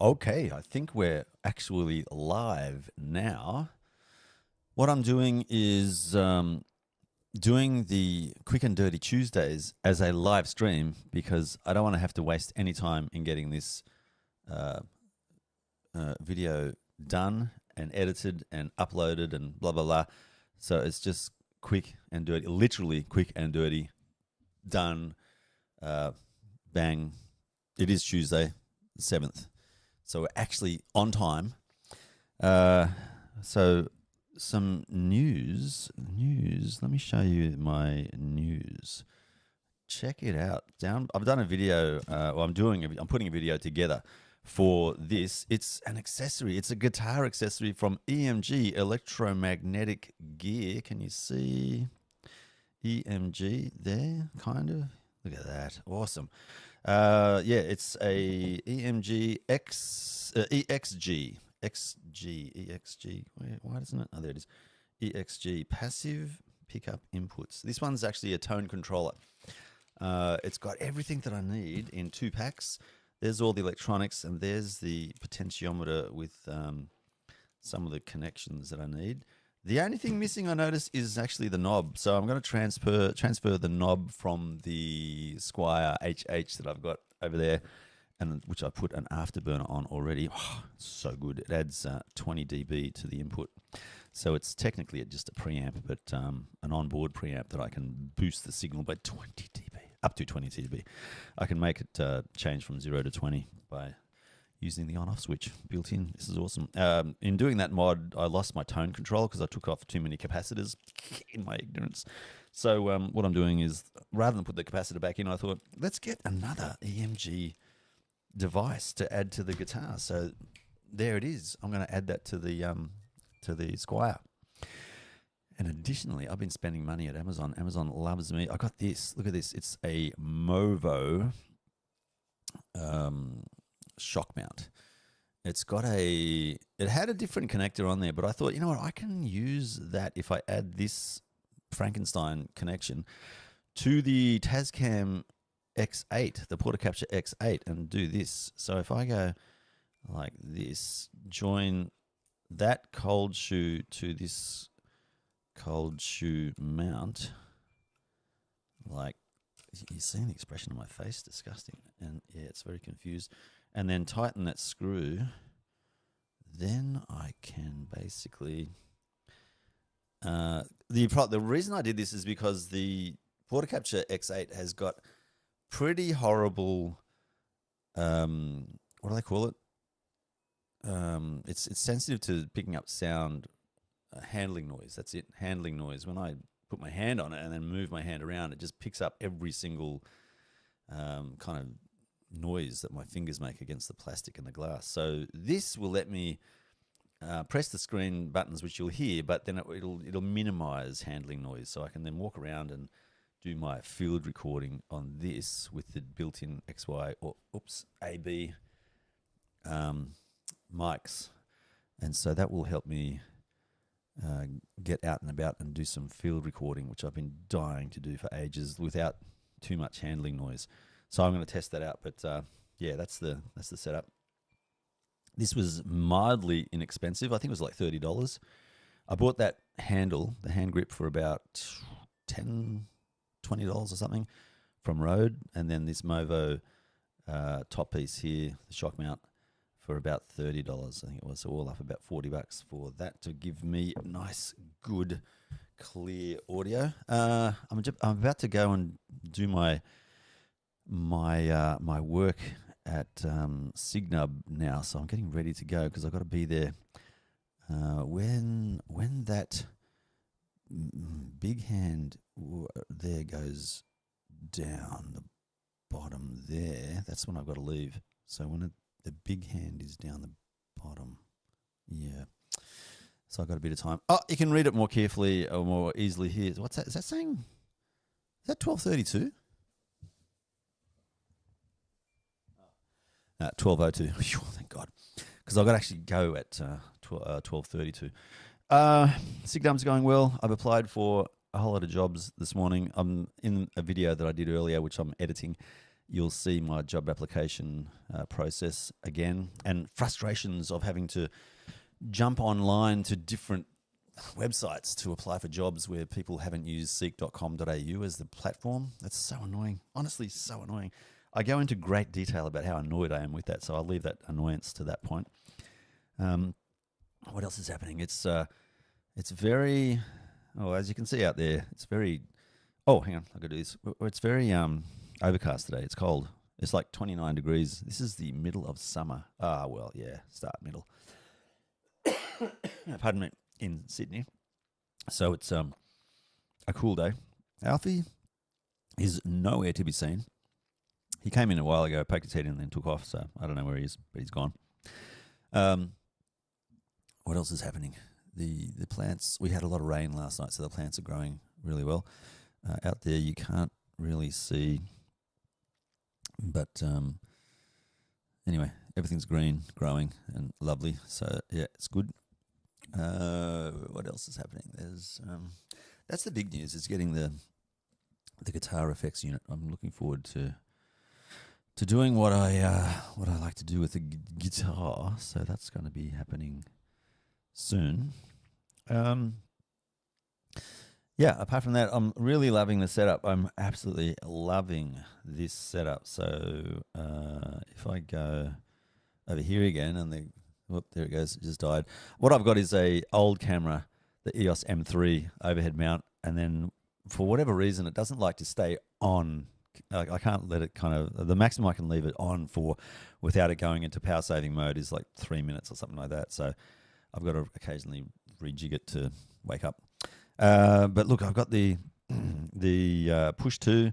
Okay, I think we're actually live now. What I'm doing is doing the Quick and Dirty Tuesdays as a live stream because I don't want to have to waste any time in getting this uh, video done and edited and uploaded and blah, blah, blah. So it's just quick and dirty, literally quick and dirty, done, bang. It is Tuesday, the 7th. So we're actually on time. So some news. Let me show you my news. Check it out. I've done a video. I'm putting a video together for this. It's an accessory. It's a guitar accessory from EMG Electromagnetic Gear. Can you see EMG there? Kind of. Look at that. Awesome. It's a EMG EXG. EXG. Why doesn't it? Oh, there it is. EXG, passive pickup inputs. This one's actually a tone controller. It's got everything that I need in 2 packs. There's all the electronics, and there's the potentiometer with some of the connections that I need. The only thing missing, I noticed, is actually the knob. So I'm going to transfer the knob from the Squier HH that I've got over there, and which I put an afterburner on already. Oh, so good. It adds 20 dB to the input. So it's technically just a preamp, but an onboard preamp that I can boost the signal by 20 dB, up to 20 dB. I can make it change from 0 to 20 by using the on-off switch built in. This is awesome. In doing that mod, I lost my tone control because I took off too many capacitors in my ignorance. So what I'm doing is, rather than put the capacitor back in, I thought, let's get another EMG device to add to the guitar. So there it is. I'm going to add that to the Squier. And additionally, I've been spending money at Amazon. Amazon loves me. I got this. Look at this. It's a Movo shock mount. It had a different connector on there, but I thought, you know what, I can use that if I add this Frankenstein connection to the Tascam X8, the Portacapture X8, and do this. So if I go like this, join that cold shoe to this cold shoe mount, like, you're seeing the expression on my face, disgusting. And yeah, it's very confused. And then tighten that screw. Then I can basically... the reason I did this is because the Portacapture X8 has got pretty horrible... what do they call it? It's sensitive to picking up sound, handling noise. That's it, handling noise. When I put my hand on it and then move my hand around, it just picks up every single kind of noise that my fingers make against the plastic and the glass. So this will let me press the screen buttons, which you'll hear, but then it'll minimize handling noise. So I can then walk around and do my field recording on this with the built-in XY or AB mics. And so that will help me get out and about and do some field recording, which I've been dying to do for ages without too much handling noise. So I'm going to test that out. But yeah, that's the setup. This was mildly inexpensive. I think it was like $30. I bought that handle, the hand grip, for about $10, $20 or something from Rode, and then this Movo top piece here, the shock mount, for about $30, I think it was. So all up about $40 for that to give me signice, good, clear audio. I'm about to go and do my work at Signub now, so I'm getting ready to go because I've got to be there when that big hand there goes down the bottom there. That's when I've got to leave. So when the big hand is down the bottom, yeah. So I've got a bit of time. Oh, you can read it more carefully or more easily here. What's that? Is that saying? Is that 12:32? 12:02. Thank God, because I've got to actually go at 12:32. Signum's going well. I've applied for a whole lot of jobs this morning. I'm in a video that I did earlier, which I'm editing. you'll see my job application process again, and frustrations of having to jump online to different websites to apply for jobs where people haven't used seek.com.au as the platform. That's so annoying. Honestly, so annoying. I go into great detail about how annoyed I am with that, so I'll leave that annoyance to that point. What else is happening? It's very, as you can see out there, it's very, hang on, I've got to do this. It's very overcast today. It's cold. It's like 29 degrees. This is the middle of summer. Start middle. Pardon me, in Sydney. So it's a cool day. Alfie is nowhere to be seen. He came in a while ago, poked his head in, and then took off. So I don't know where he is, but he's gone. What else is happening? The plants. We had a lot of rain last night, so the plants are growing really well. Out there, you can't really see, but anyway, everything's green, growing, and lovely. So yeah, it's good. What else is happening? There's that's the big news. Is getting the guitar effects unit. I'm looking forward to doing what I like to do with the guitar. So that's going to be happening soon. Apart from that, I'm really loving the setup. I'm absolutely loving this setup. So if I go over here again, and there it goes, it just died. What I've got is a old camera, the EOS M3 overhead mount, and then for whatever reason, it doesn't like to stay on. I can't let it the maximum I can leave it on for without it going into power saving mode is like 3 minutes or something like that. So I've got to occasionally rejig it to wake up. But look, I've got the Push 2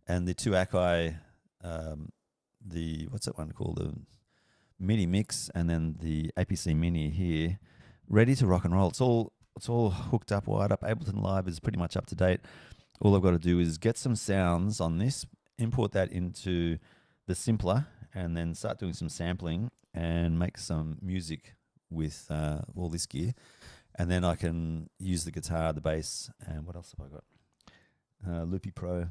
and the two Akai, what's that one called? The Mini Mix, and then the APC Mini here, ready to rock and roll. It's all hooked up, wired up. Ableton Live is pretty much up to date. All I've got to do is get some sounds on this, import that into the Simpler, and then start doing some sampling and make some music with all this gear. And then I can use the guitar, the bass, and what else have I got? Loopy Pro,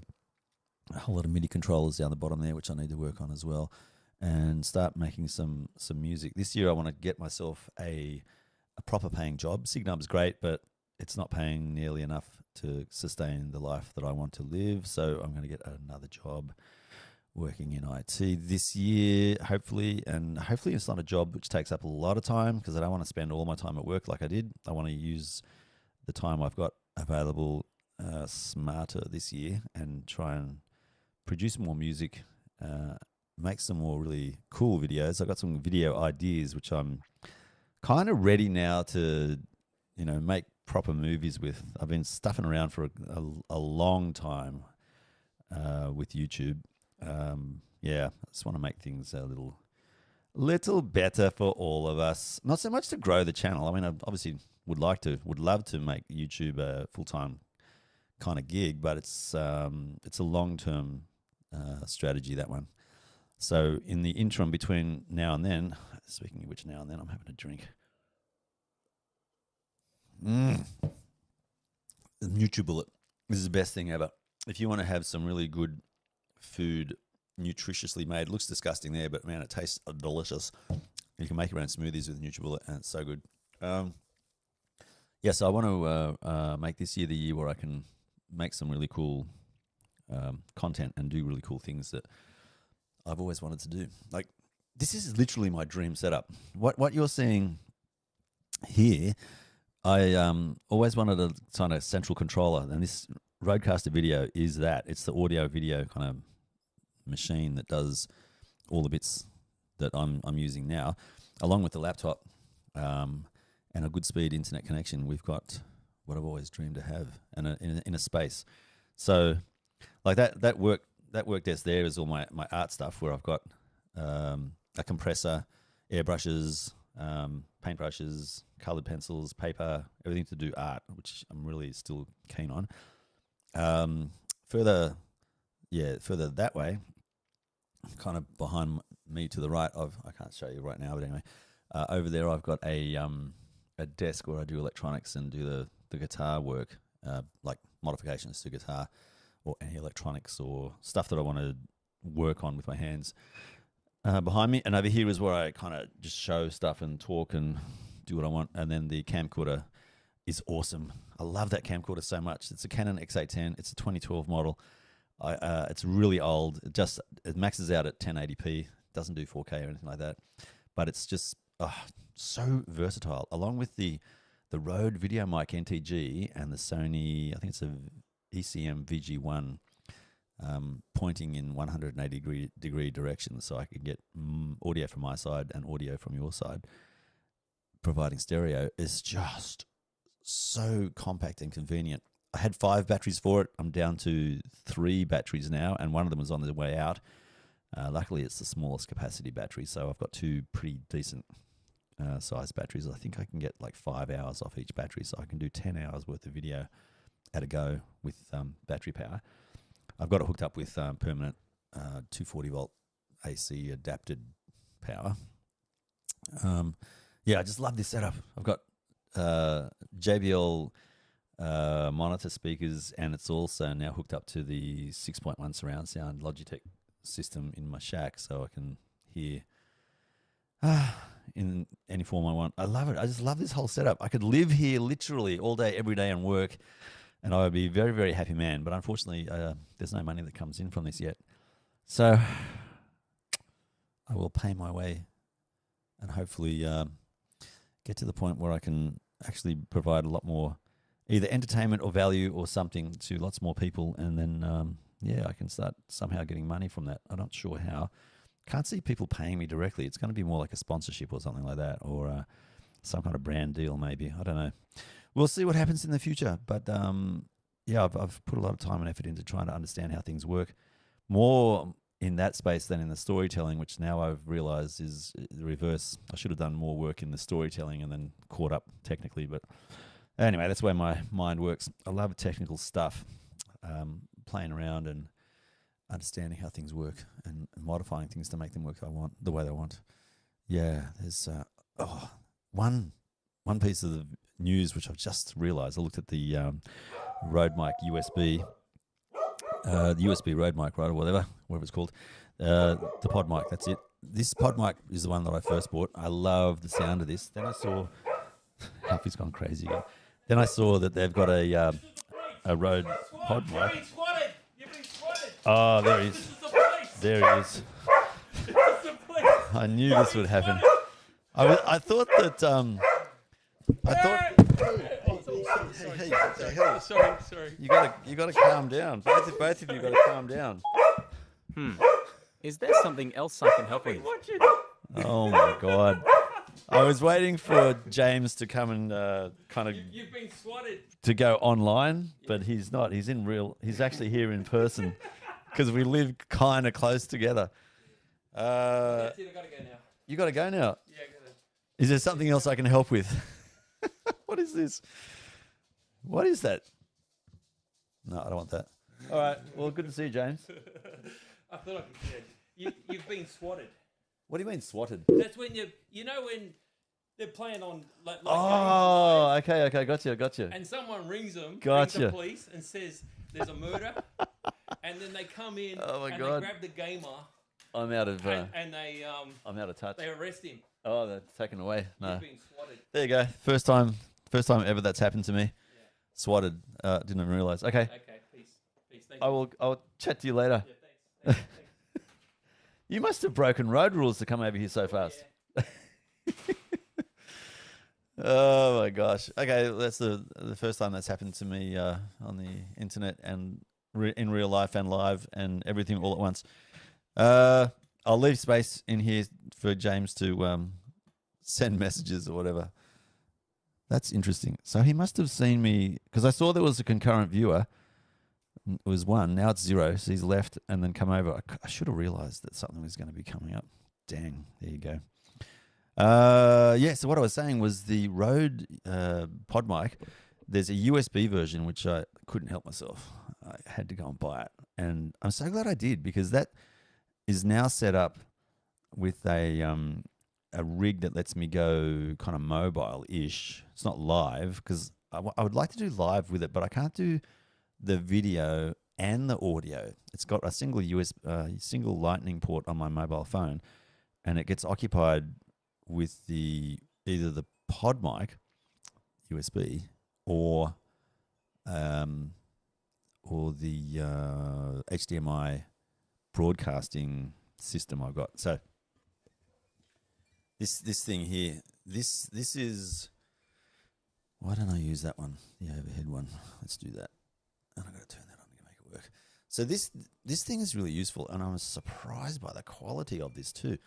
a whole lot of MIDI controllers down the bottom there, which I need to work on as well, and start making some music. This year I want to get myself a proper paying job. Signum's great, but it's not paying nearly enough to sustain the life that I want to live. So I'm going to get another job working in IT this year, hopefully. And hopefully it's not a job which takes up a lot of time, because I don't want to spend all my time at work like I did. I want to use the time I've got available smarter this year and try and produce more music, make some more really cool videos. I've got some video ideas which I'm kind of ready now to, make proper movies with. I've been stuffing around for a long time with YouTube. I just want to make things a little better for all of us. Not so much to grow the channel. I mean, I obviously would love to make YouTube a full-time kind of gig, but it's a long-term strategy, that one. So in the interim between now and then, speaking of which, now and then I'm having a drink. The NutriBullet. This is the best thing ever. If you want to have some really good food, nutritiously made, looks disgusting there, but man, it tastes delicious. You can make your own smoothies with NutriBullet, and it's so good. So I want to make this year the year where I can make some really cool content and do really cool things that I've always wanted to do. Like, this is literally my dream setup. What you're seeing here, I always wanted a kind of central controller, and this Rodecaster Video is that. It's the audio video kind of machine that does all the bits that I'm using now, along with the laptop and a good speed internet connection. We've got what I've always dreamed to have, and in a space. So, like that work desk there is all my art stuff, where I've got a compressor, airbrushes, paintbrushes, colored pencils, paper, everything to do art, which I'm really still keen on. Further that way, kind of behind me to the right of, I can't show you right now, but anyway, over there I've got a desk where I do electronics and do the guitar work, like modifications to guitar or any electronics or stuff that I want to work on with my hands. Behind me, and over here is where I kind of just show stuff and talk and do what I want. And then the camcorder is awesome. I love that camcorder so much. It's a Canon X810. It's a 2012 model. It's really old. It maxes out at 1080p. Doesn't do 4K or anything like that. But it's just so versatile. Along with the Rode VideoMic NTG and the Sony, I think it's a ECM VG1. Pointing in 180 degree directions, so I can get audio from my side and audio from your side. Providing stereo is just so compact and convenient. I had 5 batteries for it. I'm down to 3 batteries now, and one of them was on the way out. Luckily, it's the smallest capacity battery, so I've got 2 pretty decent size batteries. I think I can get like 5 hours off each battery, so I can do 10 hours worth of video at a go with battery power. I've got it hooked up with permanent 240 volt AC adapted power. I just love this setup. I've got JBL monitor speakers, and it's also now hooked up to the 6.1 surround sound Logitech system in my shack, so I can hear in any form I want. I love it. I just love this whole setup. I could live here literally all day, every day, and work. And I would be a very, very happy man. But unfortunately, there's no money that comes in from this yet. So I will pay my way and hopefully get to the point where I can actually provide a lot more either entertainment or value or something to lots more people. And then, I can start somehow getting money from that. I'm not sure how. Can't see people paying me directly. It's going to be more like a sponsorship or something like that, or some kind of brand deal maybe. I don't know. We'll see what happens in the future, but I've put a lot of time and effort into trying to understand how things work, more in that space than in the storytelling, which now I've realized is the reverse. I should have done more work in the storytelling and then caught up technically, but anyway, that's where my mind works. I love technical stuff, playing around and understanding how things work and modifying things to make them work the way I want. Yeah, there's one piece of the news which I've just realized. I looked at the Rode mic USB, the USB Rode mic, right, or whatever it's called, the pod mic. That's it. This pod mic is the one that I first bought. I love the sound of this. Then I saw Huffy's gone crazy again. Then I saw that they've got a Rode pod mic. Oh, there he is. There he is. I knew this would happen. I thought that. Hey. Sorry. You gotta calm down. Both of you gotta calm down. Is there something else I can help with? Oh my God. I was waiting for James to come and You've been swatted. to go online, but he's not. He's actually here in person because we live kind of close together. That's it, I gotta go now. You gotta go now. Yeah, I gotta. Is there something else I can help with? What is this? What is that? No, I don't want that. All right. Well, good to see you, James. I thought I could see it. You've been swatted. What do you mean swatted? That's when when they're playing on like Oh, games, okay. Gotcha. and someone rings them, rings Gotcha. the police, and says there's a murder, and then they come in Oh my and God. they grab the gamer I'm out of. and they I'm out of touch. they arrest him. Oh, they're taken away. No. He's been swatted. There you go. First time ever that's happened to me. Swatted. Didn't even realize. Okay. Okay, peace. Thank you. I'll chat to you later. Yeah, thanks. You must have broken road rules to come over here so fast. Oh my gosh. Okay, that's the first time that's happened to me on the internet and in real life and live and everything all at once. I'll leave space in here for James to send messages or whatever. That's interesting. So he must have seen me because I saw there was a concurrent viewer. It was 1. Now it's 0. So he's left and then come over. I should have realized that something was going to be coming up. Dang. There you go. So what I was saying was the Rode pod mic, there's a USB version, which I couldn't help myself. I had to go and buy it. And I'm so glad I did because that is now set up with a rig that lets me go kind of mobile-ish. It's not live because I would like to do live with it, but I can't do the video and the audio. It's got a single single Lightning port on my mobile phone, and it gets occupied with either the pod mic USB or the HDMI broadcasting system I've got. So this thing here, this is, why don't I use that one, the overhead one? Let's do that. And I've got to turn that on to make it work. So this thing is really useful, and I was surprised by the quality of this too.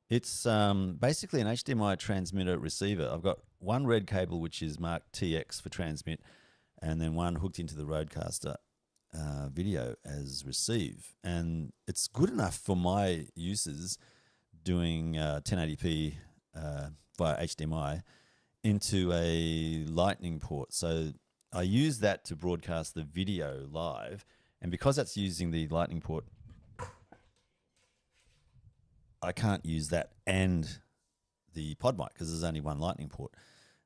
It's basically an HDMI transmitter receiver. I've got one red cable, which is marked TX for transmit, and then one hooked into the Rodecaster video as receive. And it's good enough for my uses doing 1080p via HDMI into a Lightning port. So I use that to broadcast the video live. And because that's using the Lightning port, I can't use that and the pod mic because there's only one Lightning port.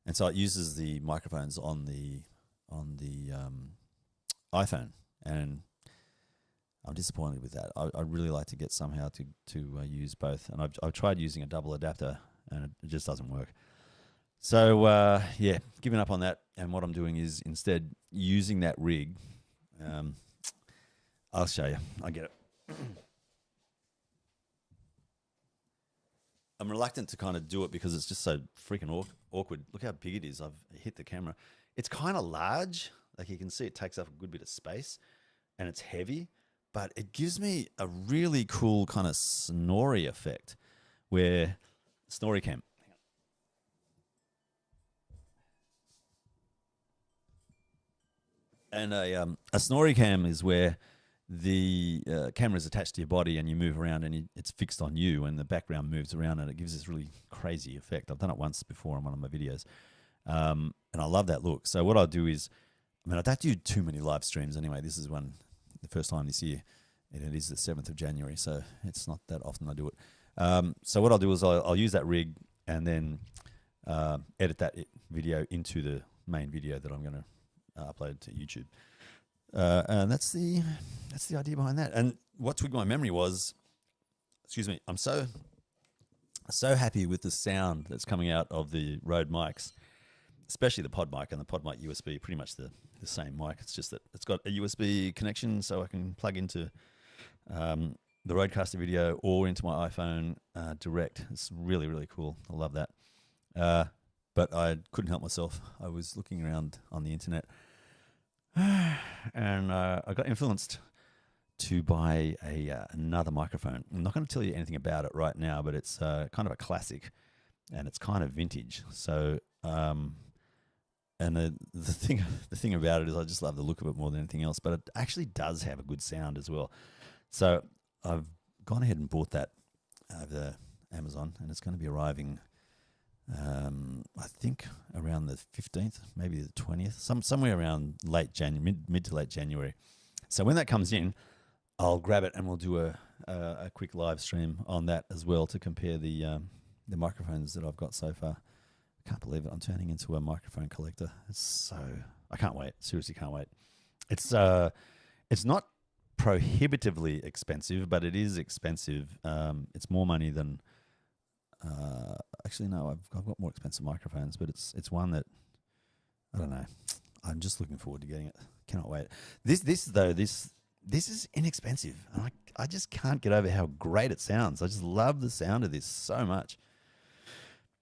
And so it uses the microphones on the iPhone. And I'm disappointed with that. I'd really like to get somehow to use both. And I've tried using a double adapter, and it just doesn't work. So, yeah, giving up on that. And what I'm doing is instead using that rig. I'll show you. I get it. I'm reluctant to kind of do it because it's just so freaking awkward. Look how big it is. I've hit the camera. It's kind of large. Like you can see it takes up a good bit of space, and it's heavy, but it gives me a really cool kind of snorri effect where snorri cam. And a snorri cam is where the camera is attached to your body and you move around and it's fixed on you and the background moves around and it gives this really crazy effect. I've done it once before on one of my videos, and I love that look. So what I'll do is, I don't do too many live streams anyway. This is the first time this year, and it is the 7th of January, so it's not that often I do it. So what I'll do is I'll use that rig and then edit that video into the main video that I'm going to upload to YouTube. And that's the idea behind that. And what twigged my memory was, excuse me, I'm so happy with the sound that's coming out of the Rode mics, especially the pod mic and the pod mic USB, pretty much the same mic. It's just that it's got a USB connection so I can plug into the Rodecaster video or into my iPhone direct. It's really, really cool. I love that. But I couldn't help myself. I was looking around on the internet and I got influenced to buy another microphone. I'm not going to tell you anything about it right now, but it's kind of a classic and it's kind of vintage. So, and the thing about it is I just love the look of it more than anything else, but it actually does have a good sound as well. So I've gone ahead and bought that over Amazon, and it's going to be arriving, I think, around the 15th, maybe the 20th, somewhere around mid to late January. So when that comes in, I'll grab it and we'll do a quick live stream on that as well to compare the microphones that I've got so far. I can't believe it. I'm turning into a microphone collector. I can't wait. Seriously, can't wait. It's not prohibitively expensive, but it is expensive. It's more money than. Actually, no. I've got more expensive microphones, but it's one that I don't know. I'm just looking forward to getting it. Cannot wait. This is inexpensive. I just can't get over how great it sounds. I just love the sound of this so much.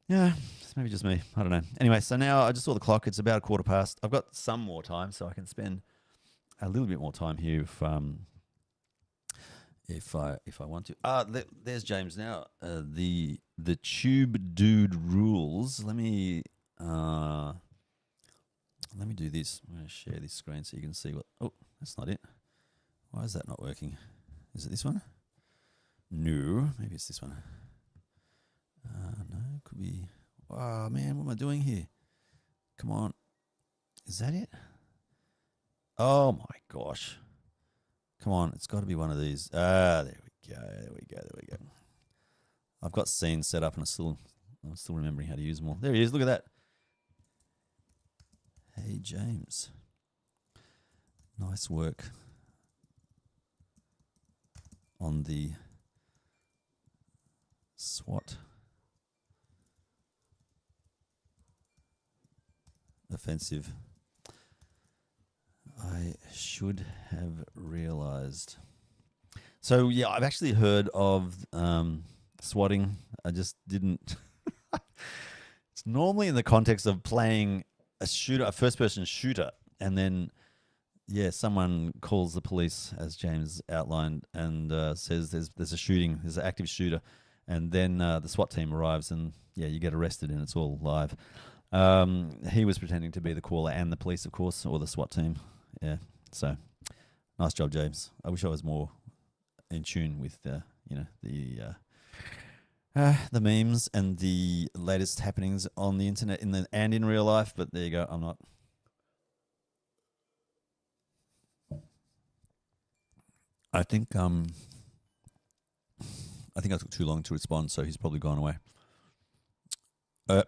Yeah, it's maybe just me. I don't know. Anyway, so now I just saw the clock. It's about 1:15. I've got some more time, so I can spend a little bit more time here if I want to. There's James now. The Tube Dude rules. Let me do this. I'm going to share this screen so you can see what. Oh, that's not it. Why is that not working? Is it this one? No, maybe it's this one. No, it could be. Oh man, what am I doing here? Come on, is that it? Oh my gosh! Come on, it's got to be one of these. There we go. I've got scenes set up, and I'm still remembering how to use them all. There he is. Look at that. Hey James, nice work. on the SWAT offensive. I should have realized. So, yeah, I've actually heard of swatting. I just didn't. It's normally in the context of playing a shooter, a first-person shooter, and then, yeah, someone calls the police, as James outlined, and says there's a shooting, there's an active shooter, and then the SWAT team arrives, and, yeah, you get arrested, and it's all live. He was pretending to be the caller and the police, of course, or the SWAT team. Yeah, so nice job, James. I wish I was more in tune with the memes and the latest happenings on the internet and in real life. But there you go, I'm not. I think I took too long to respond, so he's probably gone away.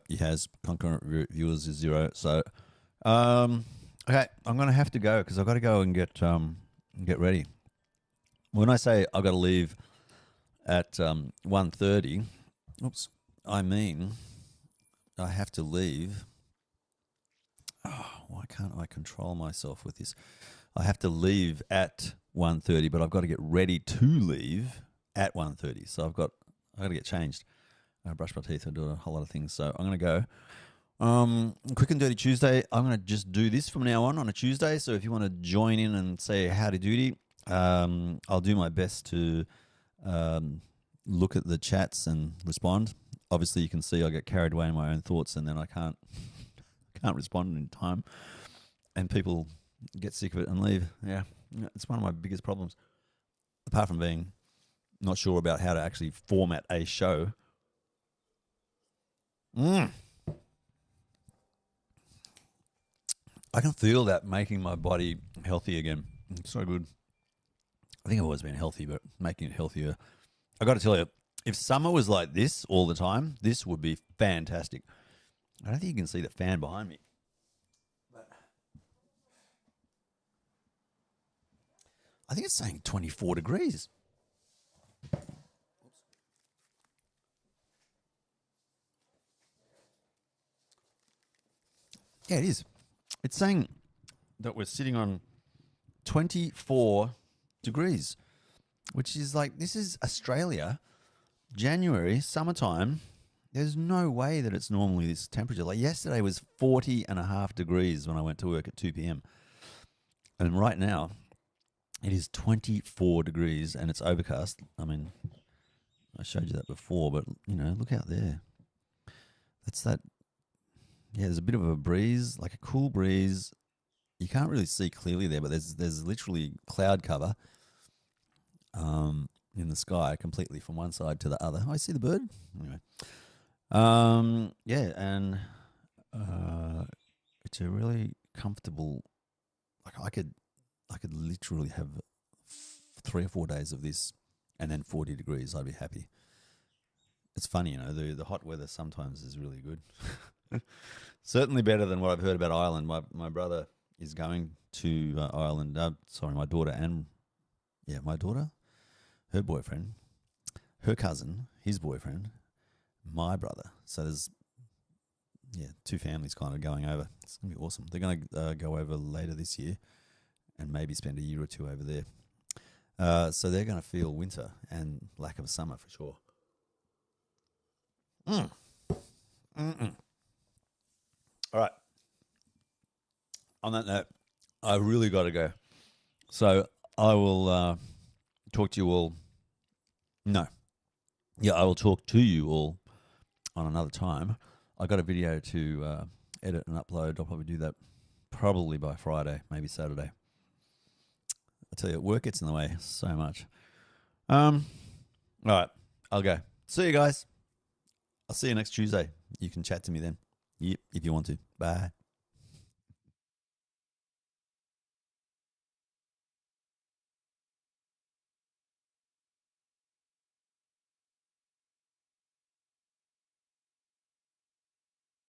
He has. Concurrent viewers is 0. So, okay, I'm gonna have to go because I've got to go and get ready. When I say I've got to leave at 1:30, I mean I have to leave. Oh, why can't I control myself with this? I have to leave at 1:30, but I've got to get ready to leave at 1:30. So I've got to get changed. I brush my teeth. I do a whole lot of things. So I'm going to go. Quick and Dirty Tuesday. I'm going to just do this from now on a Tuesday. So if you want to join in and say howdy doody, I'll do my best to look at the chats and respond. Obviously, you can see I get carried away in my own thoughts, and then I can't respond in time, and people get sick of it and leave. Yeah, it's one of my biggest problems. Apart from being not sure about how to actually format a show. I can feel that making my body healthy again. It's so good. I think I've always been healthy, but making it healthier. I got to tell you, if summer was like this all the time, this would be fantastic. I don't think you can see the fan behind me. But I think it's saying 24 degrees. Yeah, it is. It's saying that we're sitting on 24 degrees, which is like, this is Australia, January, summertime. There's no way that it's normally this temperature. Like yesterday was 40.5 degrees when I went to work at 2 p.m. And right now it is 24 degrees and it's overcast. I mean, I showed you that before, but look out there. That's that. Yeah, there's a bit of a breeze, like a cool breeze. You can't really see clearly there, but there's literally cloud cover in the sky completely from one side to the other. Oh, I see the bird. Anyway, yeah, and it's a really comfortable. Like I could literally have 3 or 4 days of this, and then 40 degrees. I'd be happy. It's funny, the hot weather sometimes is really good. Certainly better than what I've heard about Ireland. My brother is going to Ireland. My daughter and my daughter, her boyfriend, her cousin, his boyfriend, my brother. So there's 2 families kind of going over. It's gonna be awesome. They're gonna go over later this year and maybe spend a year or 2 over there. So they're gonna feel winter and lack of summer for sure. All right. On that note, I really got to go. So I will talk to you all. No. Yeah, I will talk to you all on another time. I got a video to edit and upload. I'll probably do that probably by Friday, maybe Saturday. I tell you, work gets in the way so much. All right, I'll go. See you guys. I'll see you next Tuesday. You can chat to me then. Yep, if you want to. Bye.